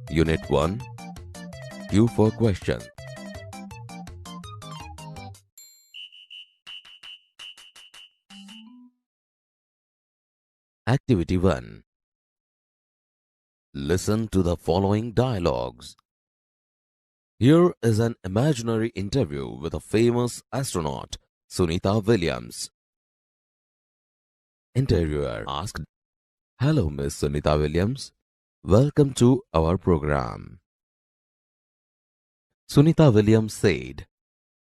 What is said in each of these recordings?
Unit 1. Q for question. Activity 1. Listen to the following dialogues. Here is an imaginary interview with a famous astronaut, Sunita Williams. Interviewer asked, "Hello, Miss Sunita Williams. Welcome to our program." Sunita Williams said,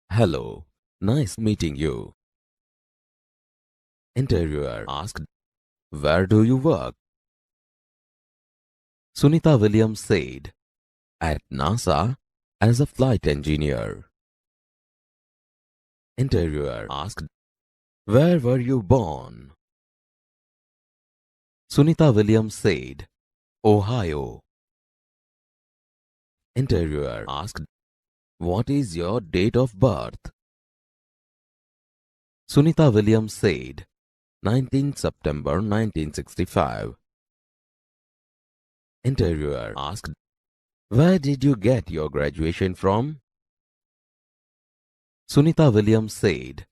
"Hello, nice meeting you." Interviewer asked, "Where do you work?" Sunita Williams said, "At NASA as a flight engineer." Interviewer asked, "Where were you born?" Sunita Williams said, "Ohio." Interviewer asked, "What is your date of birth?" Sunita Williams said, 19 September 1965. Interviewer asked, "Where did you get your graduation from?" Sunita Williams said,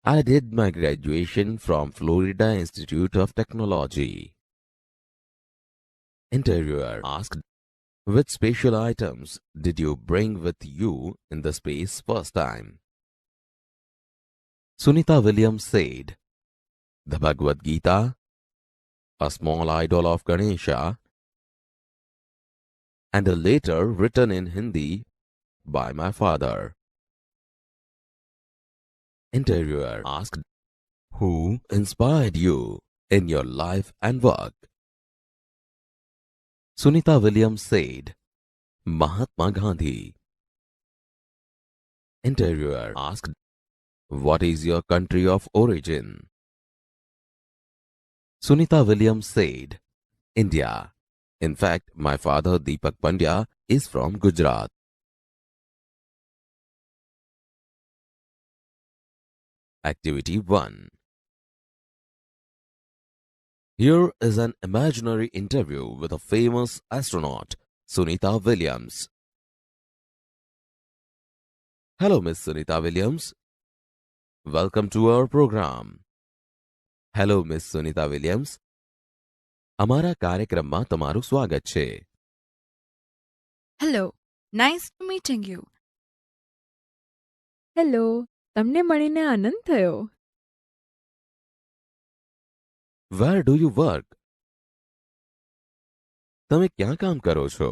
"I did my graduation from Florida Institute of Technology." Interviewer asked, "Which special items did you bring with you in the space first time?" Sunita Williams said, "The Bhagavad Gita, a small idol of Ganesha, and a letter written in Hindi by my father." Interviewer asked, "Who inspired you in your life and work?" Sunita Williams said, "Mahatma Gandhi." Interviewer asked, "What is your country of origin?" Sunita Williams said, "India. In fact, my father Deepak Pandya is from Gujarat." Activity 1. Here is an imaginary interview with a famous astronaut, Sunita Williams. Hello, Miss Sunita Williams. Welcome to our program. Hello, Miss Sunita Williams. અમારા કાર્યક્રમમાં તમારું સ્વાગત છે. Hello, nice to meeting you. Hello, તમને મળીને આનંદ થયો. Where do you work? તમે ક્યાં કામ કરો છો?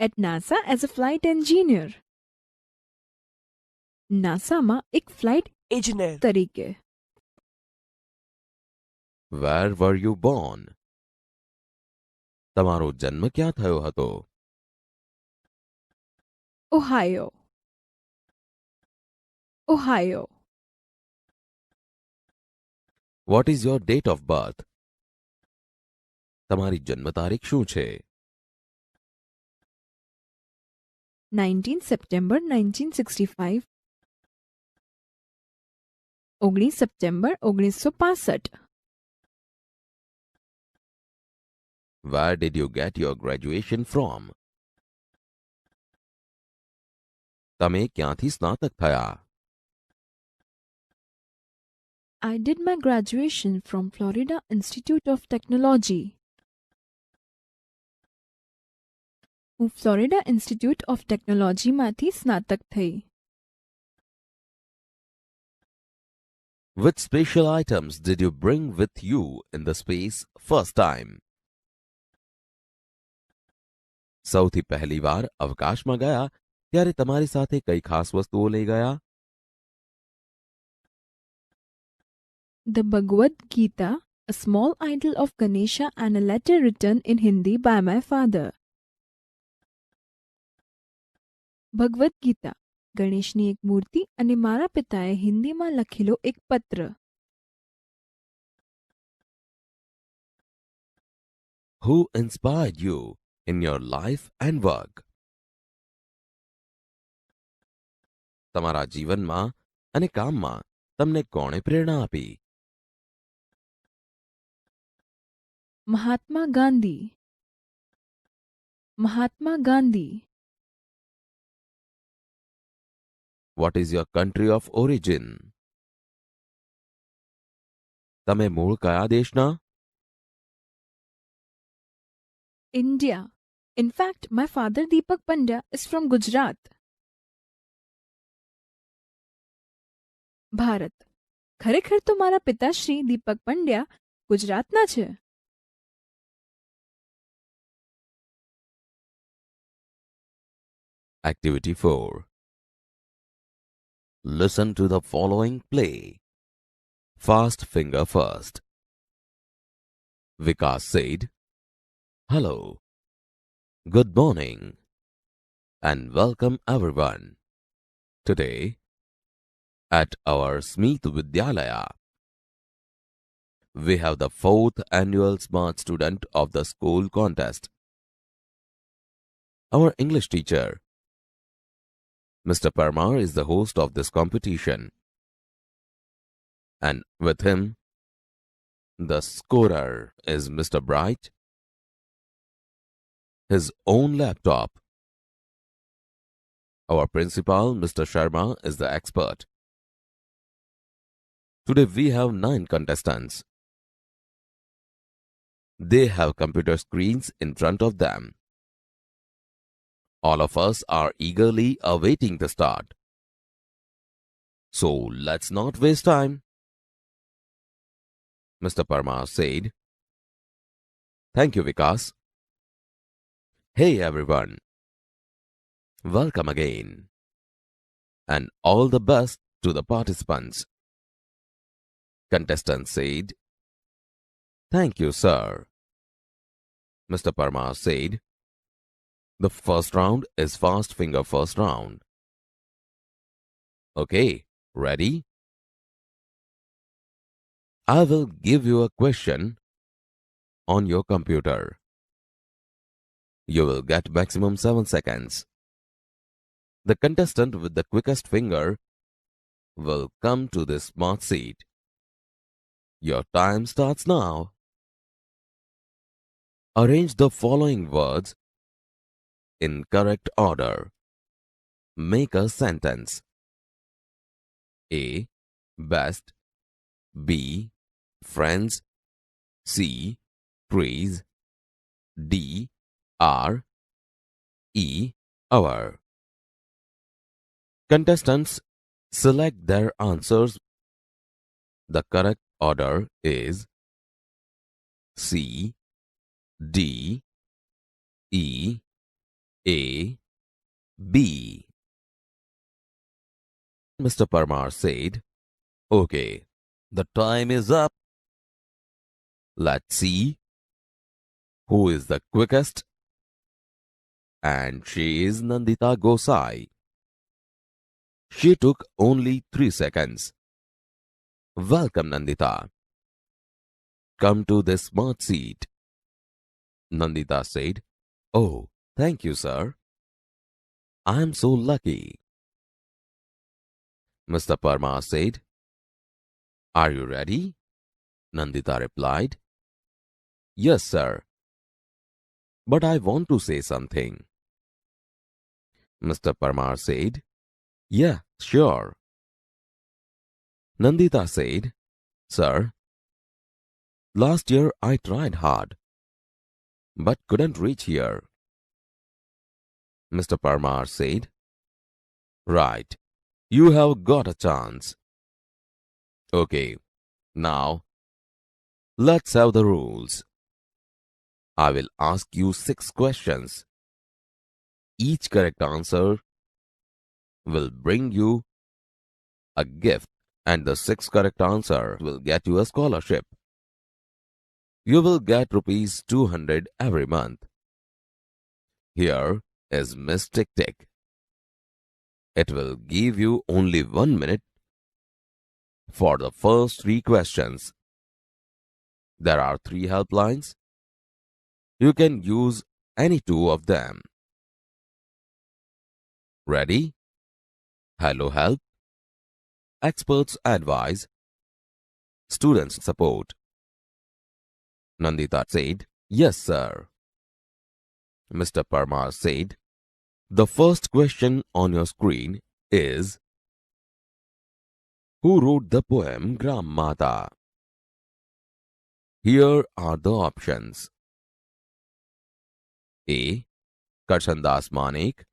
At NASA as a flight engineer. નાસામાં એક ફ્લાઇટ Engineer. તરીકે. Where were you born? તમારો જન્મ ક્યાં થયો હતો? Ohio. Ohio. What is your date of birth? તમારી જન્મ તારીખ શું છે? 19 September 1965. 19 September 1965. Where did you get your graduation from? તમે ક્યાંથી સ્નાતક થયા? I did my graduation from Florida Institute of Technology. હું ફ્લોરિડા ઇન્સ્ટિટ્યૂટ ઓફ ટેકનોલોજીમાંથી સ્નાતક થઈ. Which special items did you bring with you in the space first time? સૌથી પહેલી વાર અવકાશમાં ગયા ત્યારે તમારી સાથે કઈ ખાસ વસ્તુઓ લઈ ગયા? The Bhagavad Gita, a small idol of Ganesha and a letter written in Hindi by my father. Bhagavad Gita, ગણેશની એક મૂર્તિ અને મારા પિતાએ હિન્દીમાં લખેલો એક પત્ર. Who inspired you in your life and work? તમારા જીવનમાં અને કામમાં તમને કોણે પ્રેરણા આપી? Mahatma Gandhi. Mahatma Gandhi. What is your country of origin? તમે મૂળ કયા દેશના? India. In fact, my father Deepak Pandya is from Gujarat. Bharat. ખરેખર તો મારા પિતાશ્રી દીપક પંડ્યા ગુજરાતના છે. Activity 4. Listen to the following play. Fast finger first. Vikas said, "Hello, good morning, and welcome everyone. Today, at our Smith Vidyalaya, we have the 4th annual Smart Student of the School contest. Our English teacher, Mr. Parmar, is the host of this competition, and with him, the scorer is Mr. Bright, his own laptop. Our principal, Mr. Sharma, is the expert. Today we have 9 contestants. They have computer screens in front of them. All of us are eagerly awaiting the start. So let's not waste time." Mr. Parmar said, "Thank you, Vikas. Hey everyone. Welcome again. And all the best to the participants." Contestant said, "Thank you, sir." Mr. Parmar said, "The first round is fast finger first round. Okay, ready? I will give you a question on your computer. You will get maximum 7 seconds. The contestant with the quickest finger will come to this smart seat. Your time starts now. Arrange the following words in correct order. Make a sentence. A. Best. B. Friends. C. Trees. D. R. E. Our. Contestants select their answers. The correct order is C, D, E, A, B. Mr. Parmar said, "Okay, the time is up. Let's see who is the quickest." And she is Nandita Gosai. She took only 3 seconds. Welcome, Nandita. Come to this smart seat. Nandita said, "Oh, thank you, sir. I am so lucky." Mr. Parmar said, "Are you ready?" Nandita replied, "Yes, sir. But I want to say something." Mr. Parmar said, "Yeah, sure." Nandita said, "Sir, last year I tried hard, but couldn't reach here." Mr. Parmar said, "Right, you have got a chance. Okay, now let's have the rules. I will ask you 6 questions. Each correct answer will bring you a gift, and the 6th correct answer will get you a scholarship. You will get rupees 200 every month. Here is Miss Tick Tick. It will give you only 1 minute for the first 3 questions. There are 3 helplines. You can use any 2 of them. Ready? Hello Help, Experts Advise, Students Support. Nandita said, "Yes, sir." Mr. Parmar said, "The first question on your screen is, who wrote the poem Gram Mata?" Here are the options. A. Karshandas Manek.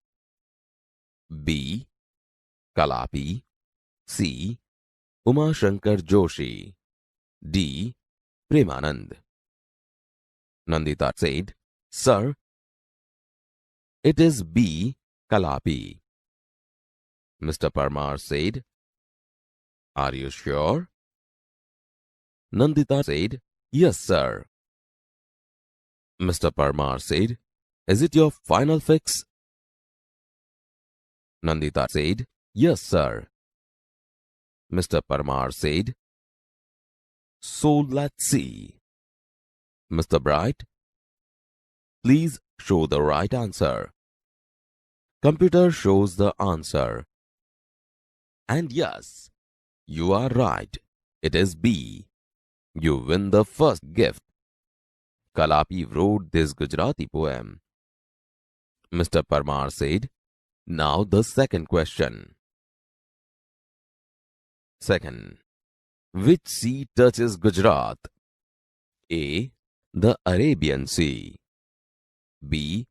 B. Kalapi. C. Uma Shankar Joshi. D. Premanand. Nandita said, "Sir, it is B. Kalapi." Mr. Parmar said, "Are you sure?" Nandita said, "Yes, sir." Mr. Parmar said, "Is it your final fix?" Nandita said, "Yes, sir." Mr. Parmar said, "So let's see." Mr. Bright, please show the right answer. Computer shows the answer. And yes, you are right. It is B. You win the first gift. Kalapi wrote this Gujarati poem. Mr. Parmar said, "Now the second question." Second, which sea touches Gujarat? A. The Arabian Sea. B.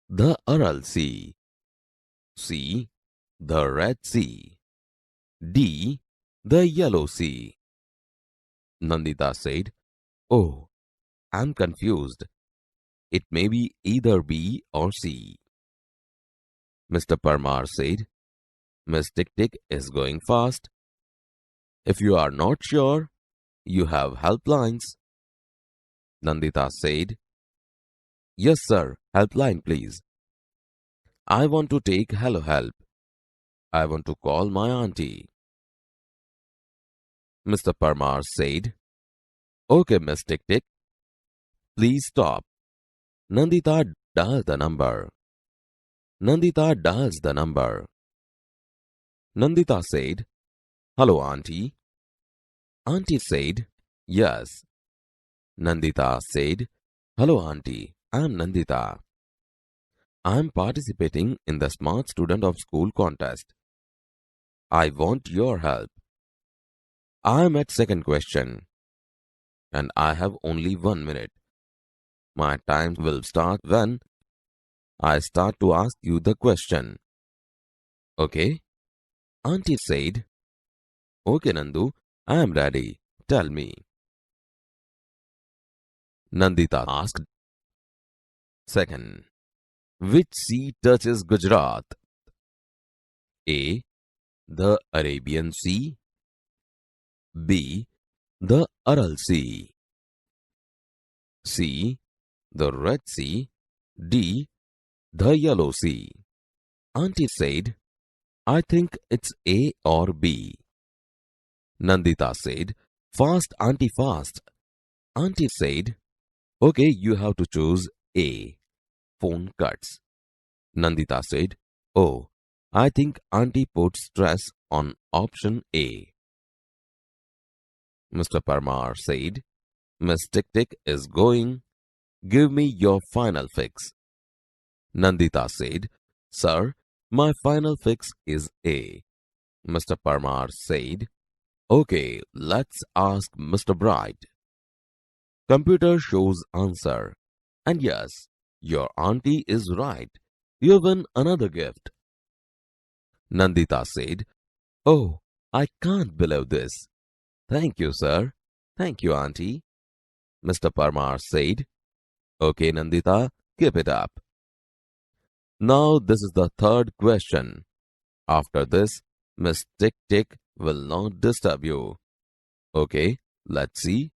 The Aral Sea. C. The Red Sea. D. The Yellow Sea. Nandita said, "Oh, I'm confused. It may be either B or C." Mr. Parmar said, "Miss Tick Tick is going fast. If you are not sure, you have helplines." Nandita said, "Yes, sir, helpline, please. I want to take Hello Help. I want to call my auntie." Mr. Parmar said, "Okay, Miss Tick Tick, please stop." Nandita dials the number. Nandita dials the number. Nandita said, "Hello, auntie." Auntie said, "Yes." Nandita said, "Hello, auntie. I'm Nandita. I'm participating in the Smart Student of School contest. I want your help. I'm at second question and I have only 1 minute. My time will start when I start to ask you the question. Okay?" Auntie said, "Okay, Nandu, I am ready. Tell me." Nandita asked, "Second, which sea touches Gujarat? A. The Arabian Sea. B. The Aral Sea. C. The Red Sea. D. The Yellow Sea." Auntie said, "I think it's A or B." Nandita said, "Fast, auntie, fast." Auntie said, "Okay, you have to choose A." Phone cuts. Nandita said, "Oh, I think auntie put stress on option A." Mr. Parmar said, "Miss Tick Tick is going. Give me your final fix." Nandita said, "Sir, my final fix is A." Mr. Parmar said, "Okay, let's ask Mr. Bright." Computer shows answer. And yes, your auntie is right. You win another gift. Nandita said, "Oh, I can't believe this. Thank you, sir. Thank you, auntie." Mr. Parmar said, "Okay, Nandita, keep it up." Now this is the third question. After this, Miss Tick Tick will not disturb you. Okay, let's see.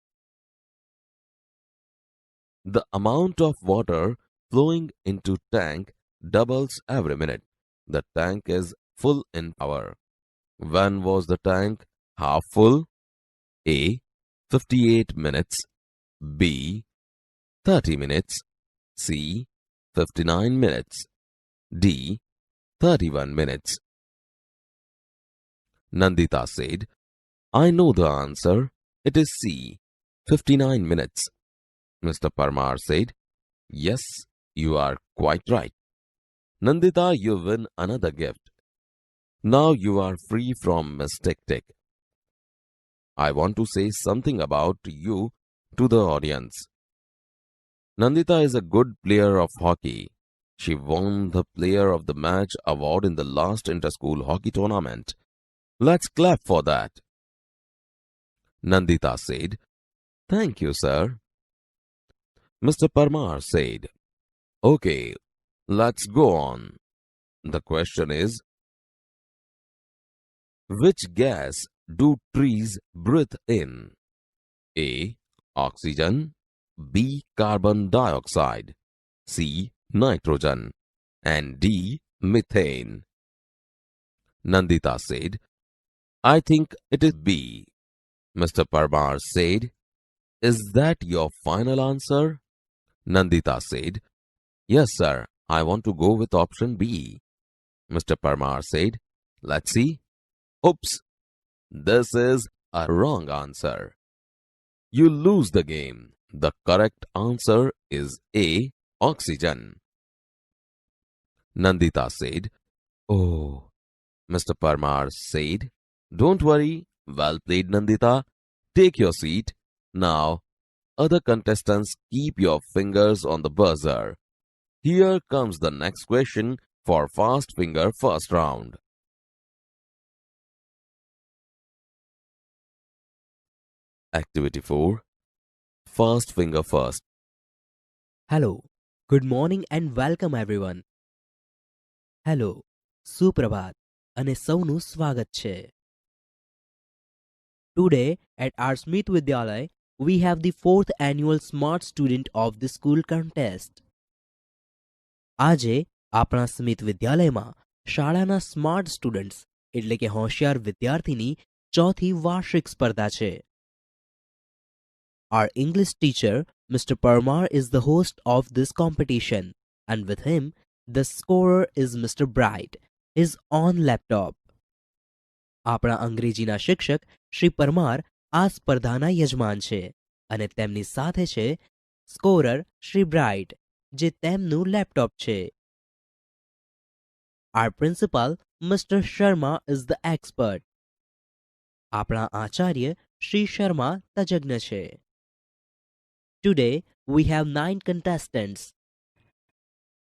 The amount of water flowing into tank doubles every minute. The tank is full in power. When was the tank half full? A. 58 minutes. B. 30 minutes. C. 59 minutes. D. 31 minutes. Nandita said, "I know the answer. It is C. 59 minutes." Mr. Parmar said, Yes, you are quite right. Nandita, you win another gift. Now you are free from Miss Tick Tick. I want to say something about you to the audience. Nandita is a good player of hockey. She won the Player of the Match award in the last inter-school hockey tournament. Let's clap for that. Nandita said, Thank you, sir. Mr. Parmar said, Okay, let's go on. The question is, which gas do trees breathe in? A. Oxygen. B. Carbon dioxide. C. Nitrogen. And D. Methane. Nandita said, I think it is B. Mr. Parmar said, Is that your final answer? Nandita said, Yes, sir. I want to go with option B. Mr. Parmar said, Let's see. Oops. This is a wrong answer. You lose the game. The correct answer is A. Oxygen. Nandita said, Oh. Mr. Parmar said, Don't worry. Well played, Nandita. Take your seat. Now, other contestants, keep your fingers on the buzzer. Here comes the next question for Fast Finger first round. Activity 4. Fast Finger first. Hello, good morning and welcome everyone. Hello, સુપ્રભાત અને સૌનું સ્વાગત છે. Today at our Smith Vidyalaya, we have the 4th annual Smart Student of the School contest. આજે આપણા સ્મિત વિદ્યાલયમાં શાળાના smart students એટલે કે હોશિયાર વિદ્યાર્થીની ચોથી વાર્ષિક સ્પર્ધા છે. Our English teacher, Mr. Parmar, is the host of this competition, and with him, the scorer is Mr. Bright, his own laptop. આપણા અંગ્રેજીના શિક્ષક શ્રી પરમાર આ સ્પર્ધાના યજમાન છે અને તેમની સાથે છે સ્કોરર શ્રી બ્રાઇટ જે તેમનું લેપટોપ છે. Our principal, Mr. Sharma, is the expert. આપણા આચાર્ય શ્રી શર્મા તજજ્ઞ છે. Today, we have 9 contestants.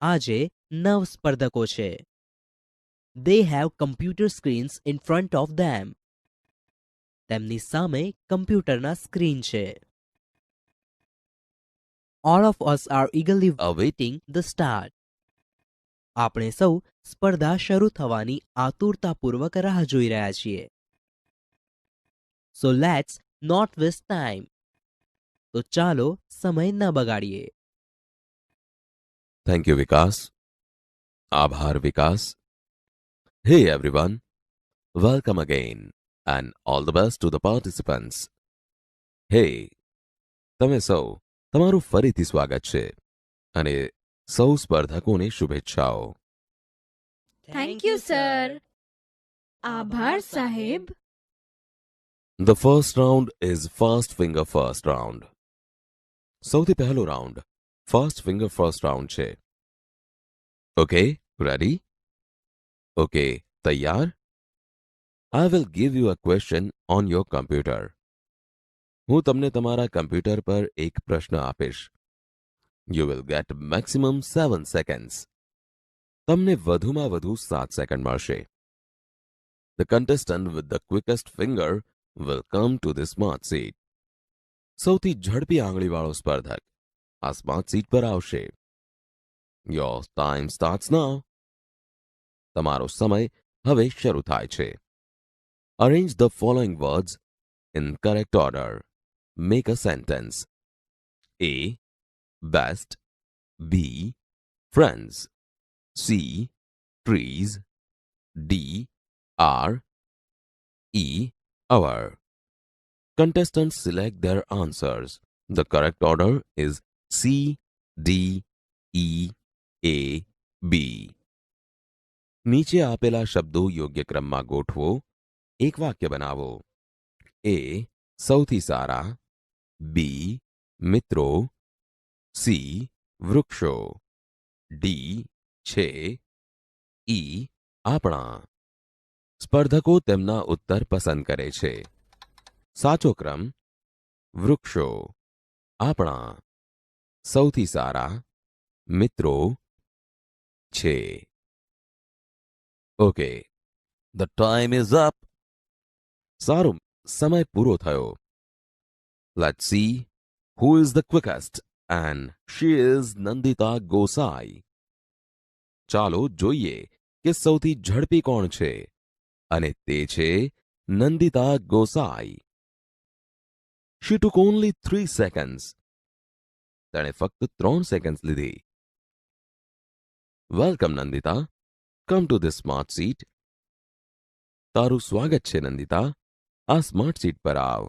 આજે 9 સ્પર્ધકો છે. They have computer screens in front of them. તેમની સામે કમ્પ્યુટરના સ્ક્રીન છે. All of us are eagerly awaiting the start. આપણે સૌ સ્પર્ધા શરૂ થવાની આતુરતાપૂર્વક રાહ જોઈ રહ્યા છીએ. So let's not waste time. તો ચાલો સમય ન બગાડીએ. Thank you, Vikas. Abhar, Vikas. Hey everyone. Welcome again and all the best to the participants. Hey, તમે સૌ તમારું ફરીથી સ્વાગત છે અને સૌ સ્પર્ધકોને શુભેચ્છાઓ. Thank you, sir. આભાર સાહેબ. The first round is Fast Finger first round. સૌથી પહેલો round Fast Finger first round છે. Okay, ready? Okay, તૈયાર? I will give you a question on your computer. હું તમને તમારા કમ્પ્યુટર પર એક પ્રશ્ન આપીશ. You will get maximum 7 seconds. તમને વધુમાં વધુ 7 સેકન્ડ મળશે. The contestant with the quickest finger will come to the smart seat. સૌથી ઝડપી આંગળીવાળો સ્પર્ધક આ સ્માર્ટ સીટ પર આવશે. Your time starts now. તમારો સમય હવે શરૂ થાય છે. Arrange the following words in correct order. Make a sentence. A. Best. B. Friends. C. Trees. D. Are. E. Our. Contestants select their answers. The correct order is C, D, E, A, B. નીચે આપેલા શબ્દો યોગ્ય ક્રમમાં ગોઠવો. એક વાક્ય બનાવો. A. સૌથી સારા. B. મિત્રો. સી વૃક્ષો, ડી છે, ઈ આપણા. સ્પર્ધકો તેમના ઉત્તર પસંદ કરે છે. સાચો ક્રમ વૃક્ષો, આપણા, સૌથી સારા, મિત્રો, છે. Okay, the time is up. સારું, સમય પૂરો થયો. Let's see who is the quickest and she is Nandita Gosai. ચાલો જોઈએ કે સૌથી ઝડપી કોણ છે, અને તે છે Nandita Gosai. She took only 3 seconds. તેણે ફક્ત 3 સેકન્ડ્સ લીધી. Welcome Nandita, come to this smart seat. તારું સ્વાગત છે નંદિતા, આ સ્માર્ટ સીટ પર આવ.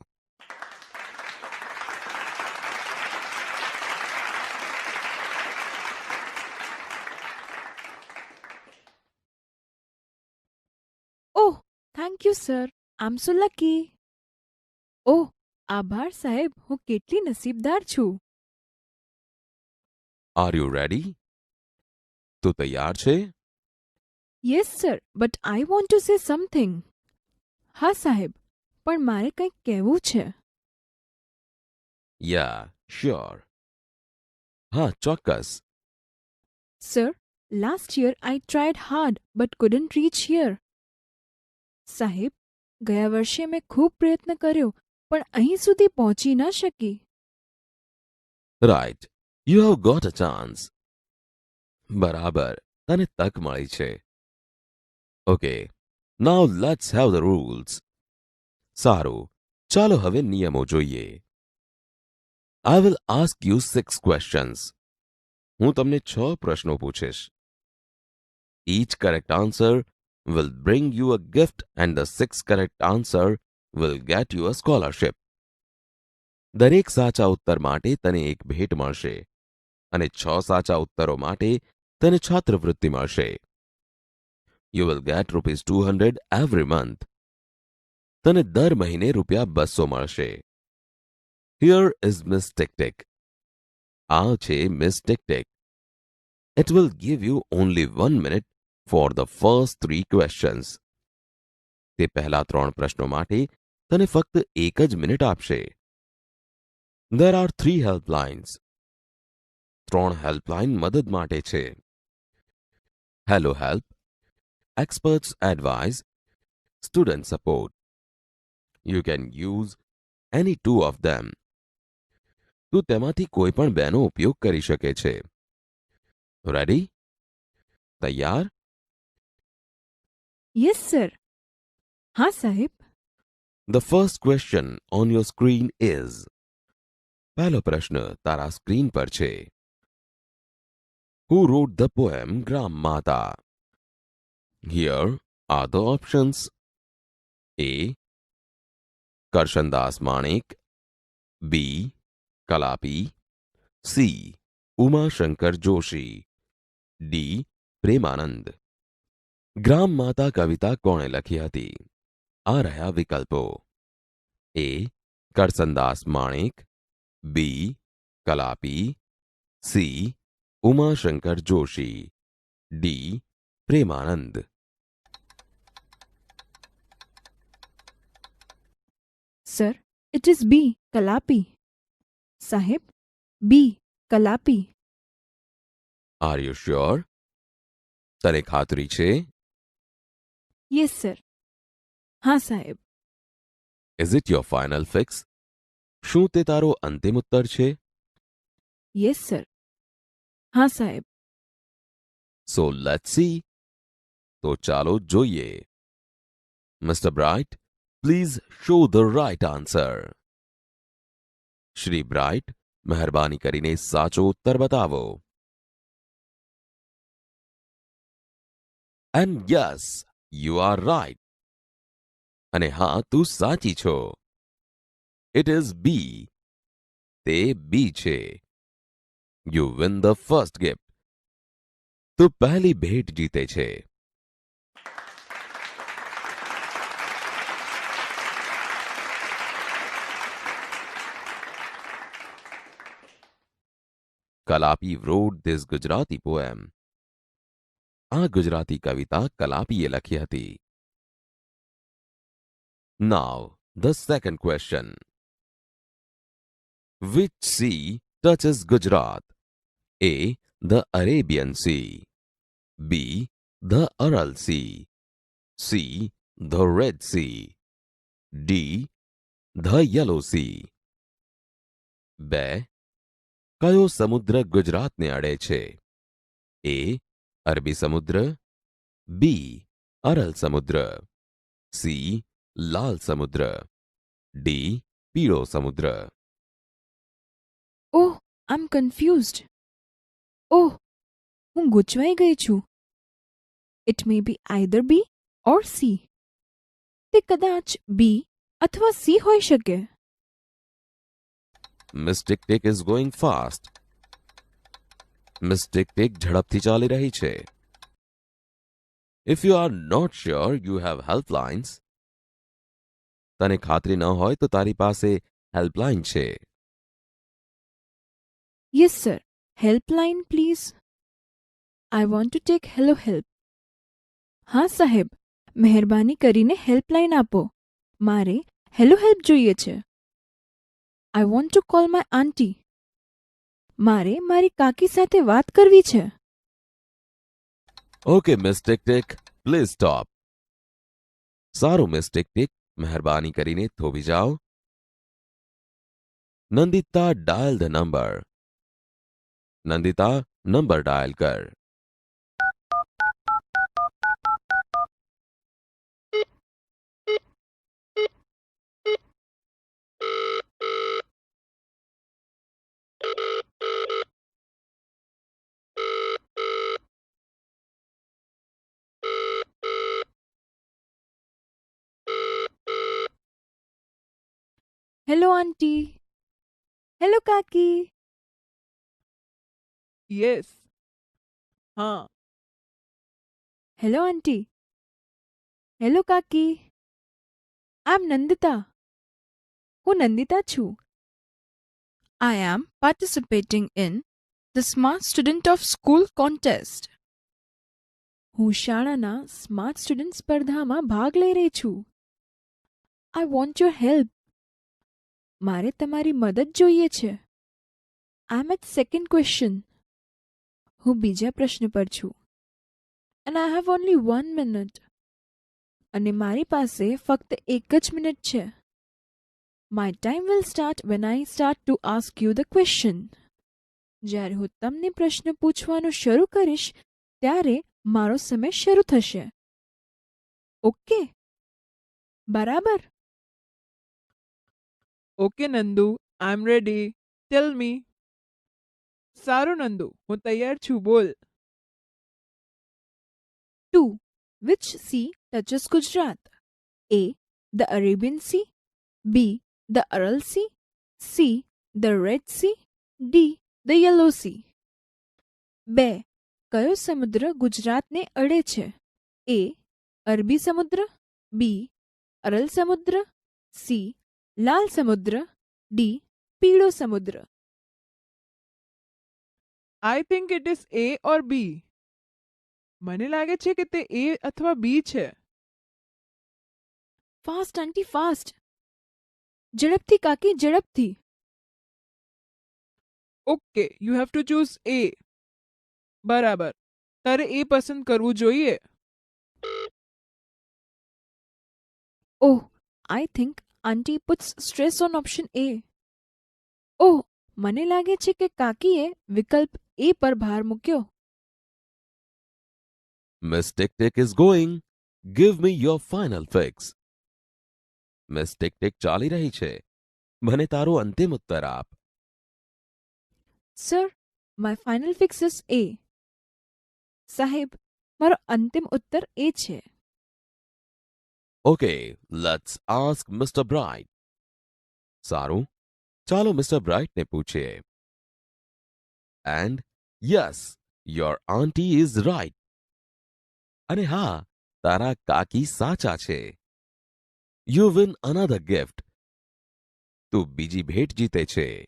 Oh, thank you, sir. I'm so lucky. ઓહ, આભાર સાહેબ, હું કેટલી નસીબદાર છું. Are you ready? તું તૈયાર છે? Yes sir, but I want to say something. હા સાહેબ, પણ મારે કંઈક કહેવું છે. Yeah sure. હા, ચોક્કસ. Sir, last year I tried hard but couldn't reach here. સાહેબ, ગયા વર્ષે મેં ખૂબ પ્રયત્ન કર્યો પણ અહીં સુધી પહોંચી ન શકી. Right, you have got a chance. બરાબર, તને તક મળી છે. Okay, now let's have the rules. સારું, ચાલો હવે નિયમો જોઈએ. I will ask you 6 questions. હું તમને 6 પ્રશ્નો પૂછીશ. Each correct answer will bring you a gift and the 6th correct answer will get you a scholarship. દરેક સાચા ઉત્તર માટે તને એક ભેટ મળશે અને 6 સાચા ઉત્તરો માટે તને છાત્રવૃત્તિ મળશે. You will get ₹200 every month. તને દર મહિને ₹200 મળશે. Here is Miss Tick Tick. આ છે Miss Tick Tick. It will give you only 1 minute for the first 3 questions. તે પહેલા 3 પ્રશ્નો માટે તને ફક્ત 1 જ મિનિટ આપશે. There are 3 helplines. 3 હેલ્પલાઇન મદદ માટે છે. Hello help, experts advice, student support. You can use any 2 of them. તું તેમાંથી કોઈ પણ બેનો ઉપયોગ કરી શકે છે. રેડી? તૈયાર? Yes sir. હા સાહેબ. The first question on your screen is. પહેલો પ્રશ્ન તારા સ્ક્રીન પર છે. Who wrote the poem Gram Mata? Here are the options. A. Karshandas Manik. B. Kalapi. C. Uma Shankar Joshi. D. Premanand. ગ્રામ માતા કવિતા કોણે લખી હતી? આ રહ્યા વિકલ્પો. A. Karsandas Manek. B. Kalapi. C. Umashankar Joshi. D. Premanand. Sir, it is B Kalapi. સાહેબ, B Kalapi. Are you sure? તને ખાતરી છે? Yes sir. હા સાહેબ. Is it your final fix? શું તે તારો અંતિમ ઉત્તર છે? Yes sir. હા સાહેબ. So let's see. તો ચાલો જોઈએ. Mister Bright, please show the right answer. Shri Bright, મહેરબાની કરીને સાચો ઉત્તર બતાવો. And yes, you R right. અને હા, તું સાચી છો. It is B. તે બી છે. You win the first gift. તું પહેલી ભેટ જીતે છે. Kalapi wrote this Gujarati poem. આ ગુજરાતી કવિતા કલાપીએ લખી હતી. Now, the second question. Which sea touches Gujarat? A. The Arabian Sea. B. The Aral Sea. C. The Red Sea. D. The Yellow Sea. 2. કયો સમુદ્ર ગુજરાતને અડે છે? A. અરબી સમુદ્ર. B. અરલ સમુદ્ર. C. લાલ સમુદ્ર. D. પીળો સમુદ્ર. ઓહ, આઈ એમ કન્ફ્યુઝડ. ઓહ, હું ગૂંચવાઈ ગઈ છું. It may be either B or C. તે કદાચ બી અથવા સી હોઈ શકે. Miss Tick Tick is going fast. Miss Tick Tick ઝડપથી ચાલી રહી છે. If you are not sure, you have helplines. તને ખાતરી ન હોય તો તારી પાસે હેલ્પલાઇન છે. Yes sir, helpline please. I want to take hello help. હા સાહેબ, મહેરબાની કરીને હેલ્પલાઇન આપો. મારે હેલો હેલ્પ જોઈએ છે. I want to call my aunty. મારે મારી કાકી સાથે વાત કરવી છે. Okay, Miss Tick Tick, please stop. સારું Miss Tick Tick, મહેરબાની કરીને થોભી જાઓ. Nandita dial the number. Nandita number dial કર. Hello aunty. હેલો કાકી. યસ. હા. Hello aunty. હેલો કાકી. આઈ એમ નંદિતા. હું નંદિતા છું. I am participating in the Smart Student of School contest. હું શાળાના સ્માર્ટ સ્ટુડન્ટ સ્પર્ધામાં ભાગ લઈ રહી છું. I want your help. મારે તમારી મદદ જોઈએ છે. આઈ એમ એટ સેકન્ડ ક્વેશ્ચન. હું બીજા પ્રશ્ન પર છું. And I have only 1 minute. અને મારી પાસે ફક્ત 1 જ મિનિટ છે. My time will start when I start to ask you the question. જ્યારે હું તમને પ્રશ્ન પૂછવાનું શરૂ કરીશ ત્યારે મારો સમય શરૂ થશે. ઓકે? બરાબર? ઓકે નંદુ, આઈ એમ રેડી. ટેલ મી. સારું નંદુ, હું તૈયાર છું, બોલ. 2. Which sea touches Gujarat? A. The Arabian Sea. B. The Aral Sea. C. The Red Sea. D. The Yellow Sea. 2. કયો સમુદ્ર ગુજરાતને અડે છે? A. અરબી સમુદ્ર. B. અરલ સમુદ્ર. C. લાલ સમુદ્ર. D. પીળો સમુદ્ર. I think it is A or B. મને લાગે છે કે તે એ અથવા બી છે. Fast aunty fast. ઝડપથી કાકી ઝડપથી. Okay, you have to choose A. બરાબર, તારે એ પસંદ કરવું જોઈએ. Oh, I think aunty puts stress on option A. Oh, મને લાગે છે કે કાકીએ વિકલ્પ એ પર ભાર મૂક્યો. Miss Tick Tick is going. Give me your final fix. Miss Tick Tick ચાલી રહી છે. મને તારો અંતિમ ઉત્તર આપ. Sir, my final fix is A. સાહેબ, મારો અંતિમ ઉત્તર એ છે. Okay, let's ask Mr. Bright. સારું, ચાલો મિસ્ટર બ્રાઇટને પૂછીએ. And yes, your auntie is right. અને હા, તારા કાકી સાચા છે. You win another gift. તું બીજી ભેટ જીતે છે.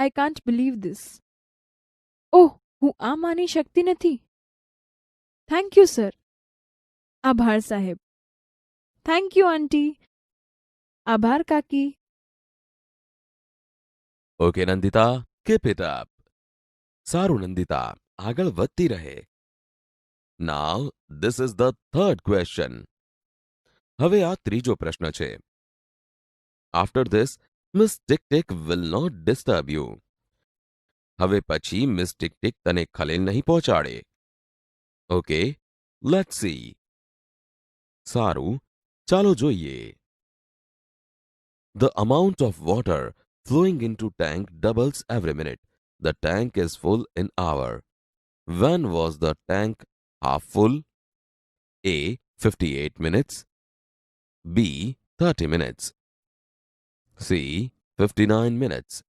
I can't believe this. Oh, હું આ માની શકતી નથી. Thank you sir. આભાર સાહેબ. Thank you aunty. આભાર કાકી. Okay, Nandita, keep it up. સારું નંદિતા, આગળ વધતી રહે. Now, this is the third question. હવે આ ત્રીજો પ્રશ્ન છે. After this, Miss Tick Tick will not disturb you. હવે પછી મિસ ટિક ટિક તને ખલેલ નહીં પહોંચાડે. Okay, let's see. સારું, ચાલો જોઈએ. The amount of water flowing into tank doubles every minute. The tank is full in hour. When was the tank half full? A. 58 minutes. B. 30 minutes. C. 59 minutes.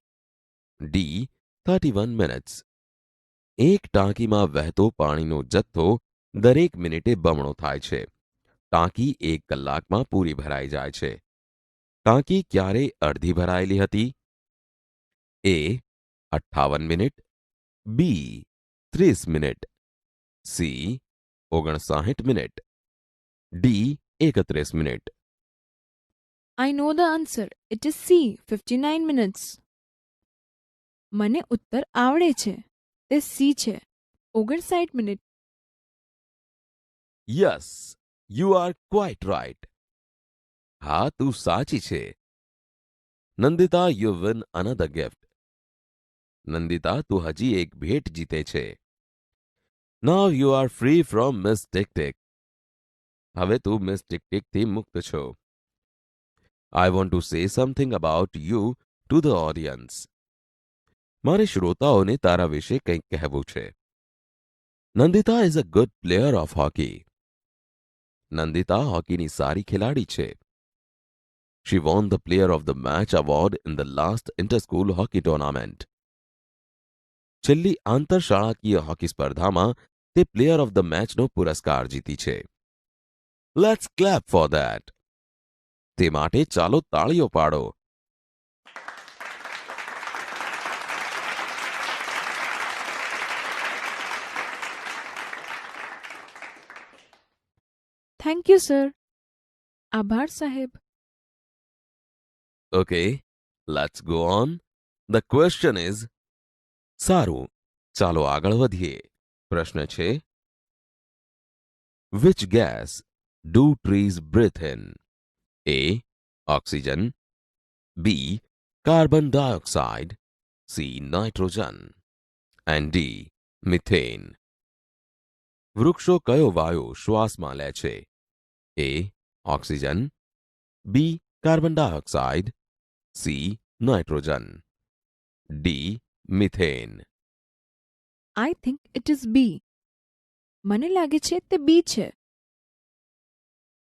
D. 31 minutes. એક ટાંકીમાં વહેતો પાણીનો જથ્થો દરેક મિનિટે બમણો થાય છે. ટાંકી 1 કલાકમાં પૂરી ભરાઈ જાય છે. ટાંકી ક્યારે અડધી ભરાયેલી હતી? A. 58 minute. B. 30 minute. C. 59 minute. D. 31 minute. I know the answer. It is C, 59 minutes. મને ઉત્તર આવડે છે. તે સી છે, 59 minute. Yes, you are quite right. હા, તું સાચી છે. Nandita, you win another gift. Nandita, તું હજી એક ભેટ જીતે છે. Now you are free from Miss Tick Tick. હવે તું મિસ ટિક ટિકથી મુક્ત છો. I want to say something about you to the audience. મારે શ્રોતાઓને તારા વિશે કંઈક કહેવું છે. Nandita is a good player of hockey. Nandita હોકીની સારી ખેલાડી છે. She won the Player of the Match award in the last inter-school hockey tournament. છેલ્લી આંતરશાળાકીય હોકી સ્પર્ધામાં તે પ્લેયર ઓફ ધ મેચનો પુરસ્કાર જીતી છે. Let's clap for that. તે માટે ચાલો તાળીઓ પાડો. Thank you sir. આભાર સાહેબ. Okay, let's go on. The question is, સારું, ચાલો આગળ વધીએ. પ્રશ્ન છે, which gas do trees breathe in? A. Oxygen. B. Carbon dioxide. C. Nitrogen. And D. Methane. વૃક્ષો કયો વાયુ શ્વાસમાં લે છે? A. Oxygen. B. Carbon dioxide. C. Nitrogen. D. Methane. I think it is B. મને લાગે છે તે બી છે.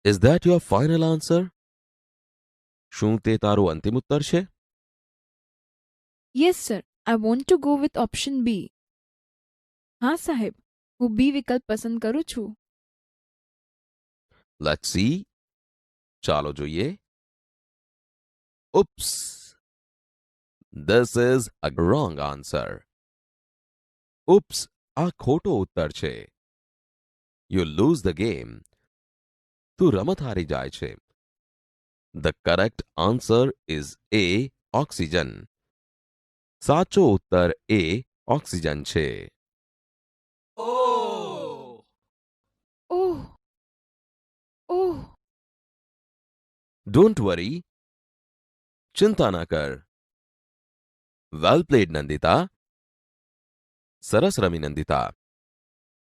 Is that your final answer? શું તે તારું અંતિમ ઉત્તર છે? Yes sir, I want to go with option B. હા સાહેબ, હું બી વિકલ્પ પસંદ કરું છું. Let's see. ચાલો જોઈએ. Oops. This is a wrong answer. Oops, આ ખોટો ઉત્તર છે. You lose the game. તું રમત હારી જાય છે. The correct answer is A. Oxygen. સાચો ઉત્તર A. ઓક્સિજન છે. ઓહ ઓહ. Don't worry. ચિંતા ના કર. Well played, Nandita. સરસ રમી નંદિતા.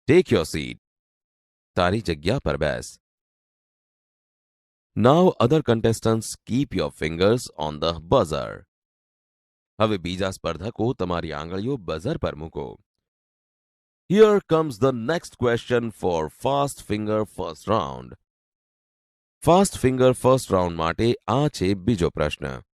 Take your seat. તારી જગ્યા પર બેસ. Now other contestants keep your fingers on the buzzer. હવે બીજા સ્પર્ધકો તમારી આંગળીઓ બઝર પર મૂકો. Here comes the next question for fast finger first round. Fast finger first round માટે આ છે બીજો પ્રશ્ન.